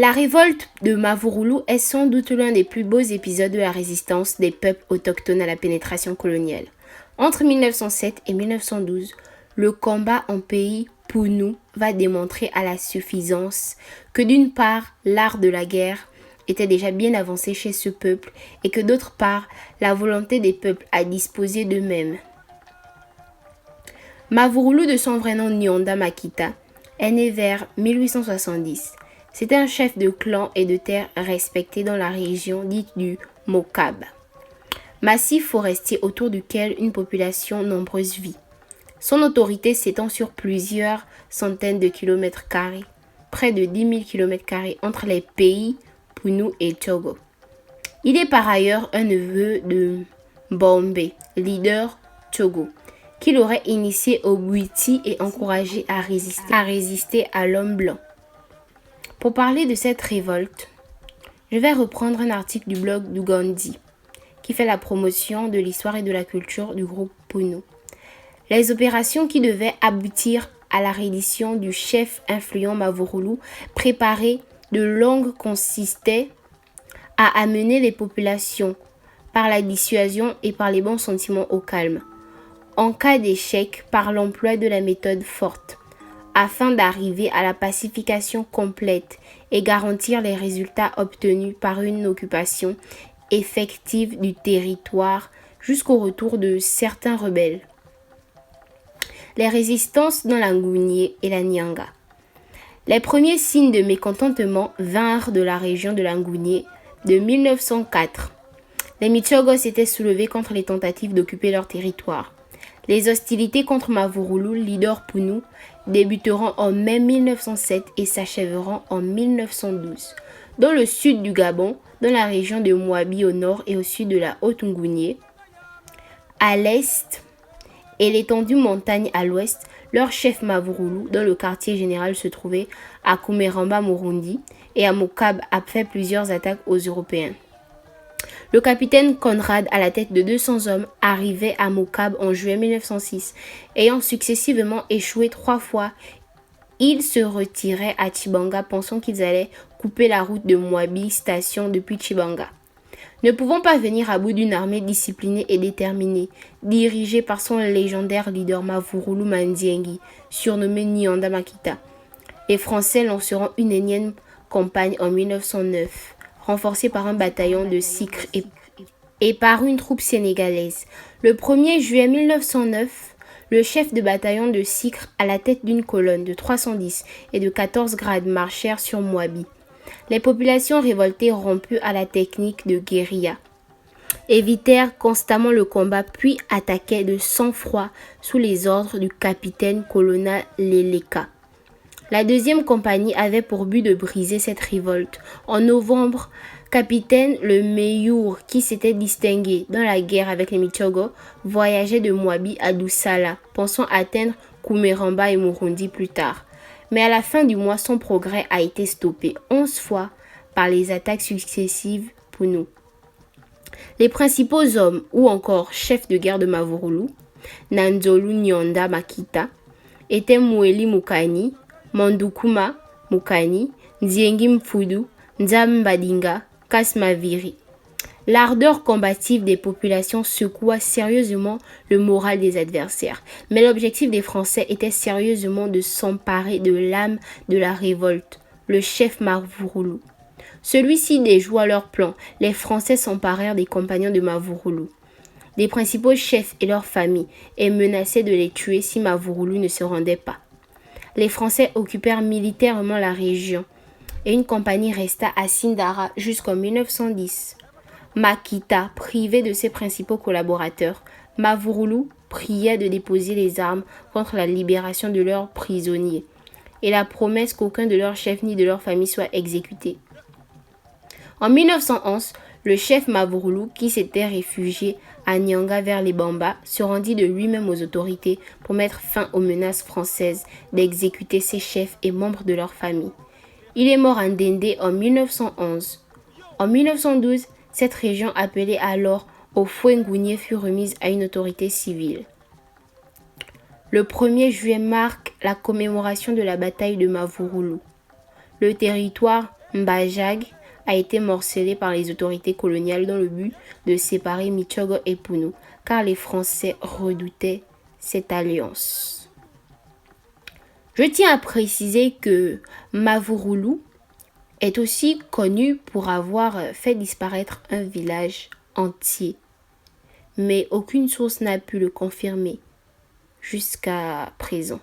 La révolte de Mavurulu est sans doute l'un des plus beaux épisodes de la résistance des peuples autochtones à la pénétration coloniale. Entre 1907 et 1912, le combat en pays Punu va démontrer à la suffisance que d'une part, l'art de la guerre était déjà bien avancé chez ce peuple et que d'autre part, la volonté des peuples à disposer d'eux-mêmes. Mavurulu, de son vrai nom Nyanda Makita, est né vers 1870. C'était un chef de clan et de terre respecté dans la région dite du Mokab, massif forestier autour duquel une population nombreuse vit. Son autorité s'étend sur plusieurs centaines de kilomètres carrés, près de 10 000 kilomètres carrés entre les pays Punu et Togo. Il est par ailleurs un neveu de Bombé, leader Togo, qui l'aurait initié au Bwiti et encouragé à résister à l'homme blanc. Pour parler de cette révolte, je vais reprendre un article du blog d'Ugandi qui fait la promotion de l'histoire et de la culture du groupe Punu. Les opérations qui devaient aboutir à la reddition du chef influent Mavurulu, préparées de longue, consistaient à amener les populations par la dissuasion et par les bons sentiments au calme. En cas d'échec, par l'emploi de la méthode forte, afin d'arriver à la pacification complète et garantir les résultats obtenus par une occupation effective du territoire jusqu'au retour de certains rebelles. Les résistances dans la Ngounie et la Nyanga. Les premiers signes de mécontentement vinrent de la région de la Ngounie de 1904. Les Michogos s'étaient soulevés contre les tentatives d'occuper leur territoire. Les hostilités contre Mavurulu, leader Punu, débuteront en mai 1907 et s'achèveront en 1912. Dans le sud du Gabon, dans la région de Mouabi au nord et au sud de la Haute-Ngounie, à l'est et l'étendue montagne à l'ouest, leur chef Mavurulu, dont le quartier général se trouvait à Kumeramba Murundi et à Mokab, a fait plusieurs attaques aux Européens. Le capitaine Conrad, à la tête de 200 hommes, arrivait à Mokab en juillet 1906. Ayant successivement échoué 3 fois, ils se retiraient à Tchibanga, pensant qu'ils allaient couper la route de Mouabi station depuis Tchibanga. Ne pouvant pas venir à bout d'une armée disciplinée et déterminée, dirigée par son légendaire leader Mavurulu Mandiengi, surnommé Nyanda Makita, les Français lanceront une énième campagne en 1909. Renforcé par un bataillon de Sikres et par une troupe sénégalaise. Le 1er juillet 1909, le chef de bataillon de Sikres, à la tête d'une colonne de 310 et de 14 grades, marchèrent sur Mouabi. Les populations révoltées rompues à la technique de guérilla évitèrent constamment le combat puis attaquaient de sang-froid sous les ordres du capitaine Colonna Leleka. La deuxième compagnie avait pour but de briser cette révolte. En novembre, capitaine le Meyour, qui s'était distingué dans la guerre avec les Michogos, voyageait de Mouabi à Doussala, pensant atteindre Kumeramba et Murundi plus tard. Mais à la fin du mois, son progrès a été stoppé 11 fois par les attaques successives Punu. Les principaux hommes ou encore chefs de guerre de Mavurulu, Nanzolu Nyanda Makita, étaient Mweli Mukani, Mandukuma Mukani, Nziengi Mfudu, Nzambadinga, Kasmaviri. L'ardeur combative des populations secoua sérieusement le moral des adversaires, mais l'objectif des Français était sérieusement de s'emparer de l'âme de la révolte, le chef Mavurulu. Celui-ci déjoua leur plan, les Français s'emparèrent des compagnons de Mavurulu, des principaux chefs et leurs familles, et menaçaient de les tuer si Mavurulu ne se rendait pas. Les Français occupèrent militairement la région et une compagnie resta à Sindara jusqu'en 1910. Makita, privé de ses principaux collaborateurs, Mavurulu priait de déposer les armes contre la libération de leurs prisonniers et la promesse qu'aucun de leurs chefs ni de leur famille soit exécuté. En 1911, le chef Mavurulu, qui s'était réfugié à Nyanga vers les Bamba, se rendit de lui-même aux autorités pour mettre fin aux menaces françaises d'exécuter ses chefs et membres de leur famille. Il est mort à Ndendé en 1911. En 1912, cette région appelée alors Ofoué-Ngounie fut remise à une autorité civile. Le 1er juillet marque la commémoration de la bataille de Mavurulu. Le territoire Mbajag a été morcelé par les autorités coloniales dans le but de séparer Michogo et Puno, car les Français redoutaient cette alliance. Je tiens à préciser que Mavurulu est aussi connu pour avoir fait disparaître un village entier, mais aucune source n'a pu le confirmer jusqu'à présent.